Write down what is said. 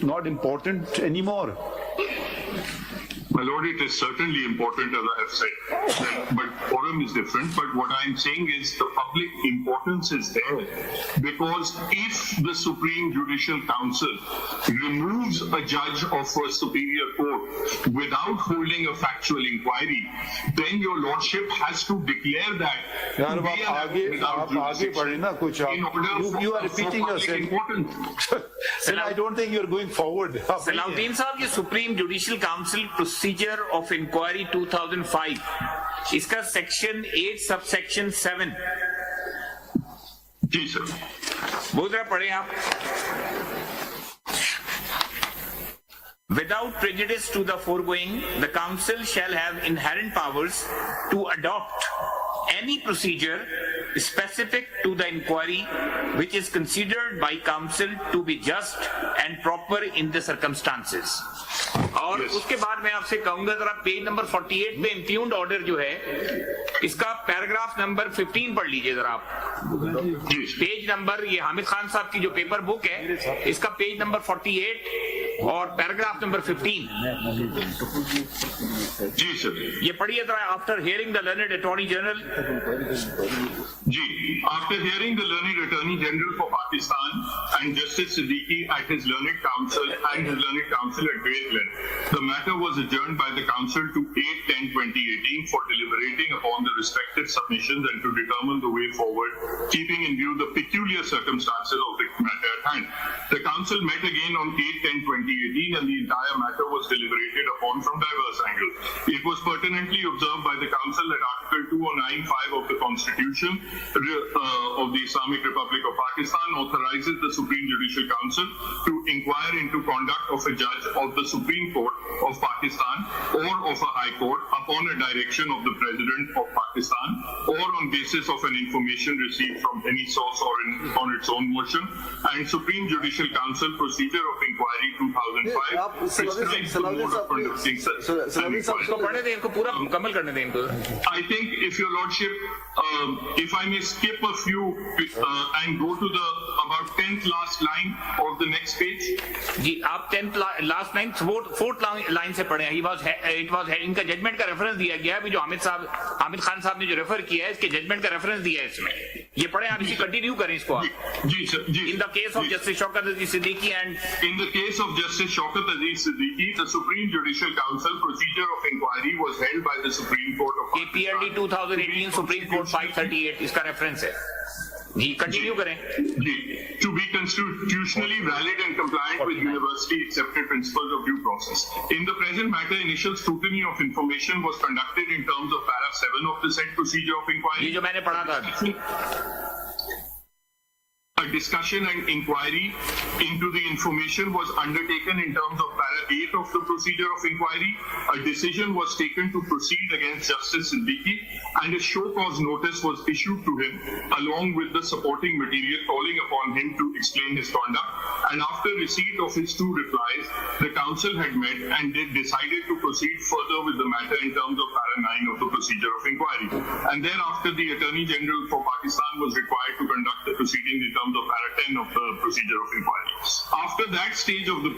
not important anymore? My lord, it is certainly important, as I have said, but forum is different. But what I am saying is the public importance is there, because if the Supreme Judicial Council removes a judge of a superior court without holding a factual inquiry, then your lordship has to declare that यार आप आगे बढ़े ना कुछ आप you are repeating yourself. Then I don't think you are going forward. Salahuddin साहब, ये supreme judicial council procedure of inquiry 2005, इसका सेक्शन 8 सब सेक्शन 7, जी सर, वो जरा पढ़े आप. Without prejudice to the foregoing, the council shall have inherent powers to adopt any procedure specific to the inquiry which is considered by council to be just and proper in the circumstances. और उसके बाद मैं आपसे कहूंगा जरा page number 48 पे इम्प्यून्ड order जो है, इसका पैराग्राफ नंबर 15 पढ़ लीजिए जरा आप. पेज नंबर, ये हामिद खान साहब की जो पेपर बुक है, इसका पेज नंबर 48 और पैराग्राफ नंबर 15. जी सर, ये पढ़िए जरा. After hearing the learned attorney general, जी, after hearing the learned attorney general for Pakistan and Justice Siddiqui at his learned counsel at great length, the matter was adjourned by the council to 8/10/2018 for deliberating upon the respective submissions and to determine the way forward, keeping in view the peculiar circumstances of the matter at hand. The council met again on 8/10/2018 and the entire matter was deliberated upon from diverse angles. It was pertinently observed by the council that Article 2095 of the Constitution of the Islamic Republic of Pakistan authorizes the Supreme Judicial Council to inquire into conduct of a judge of the Supreme Court of Pakistan or of a High Court upon a direction of the President of Pakistan or on basis of an information received from any source or on its own motion, and Supreme Judicial Council Procedure of Inquiry 2005 prescribes the mode of conducting an inquiry. I think, if your lordship, if I may skip a few and go to the about 10th last line of the next page. जी, आप 10th last line, 4th line से पढ़े. It was इनका judgement का reference दिया गया है. अभी जो हामिद खान साहब ने जो रेफर किया है, इसके जजमेंट का रेफरेंस दिया है इसमें. ये पढ़े आप, इसी कंटिन्यू करें इसको आप. जी सर, जी. In the case of Justice Shaukat Aziz Siddiqui and in the case of Justice Shaukat Aziz Siddiqui, the Supreme Judicial Council procedure of inquiry was held by the Supreme Court of Pakistan. KPLD 2018 Supreme Court 538 इसका reference है. जी, continue करें. जी, to be constitutionally valid and compliant with university accepted principles of due process. In the present matter, initial scrutiny of information was conducted in terms of para 7 of the said procedure of inquiry. ये जो मैंने पढ़ा था, a discussion and inquiry into the information was undertaken in terms of para 8 of the procedure of inquiry. A decision was taken to proceed against Justice Siddiqui and a show cause notice was issued to him along with the supporting material calling upon him to explain his conduct. And after receipt of his 2 replies, the council had met and they decided to proceed further with the matter in terms of para 9 of the procedure of inquiry. And thereafter, the Attorney General for Pakistan was required to conduct the proceedings in terms of para 10 of the procedure of inquiry. After that stage of the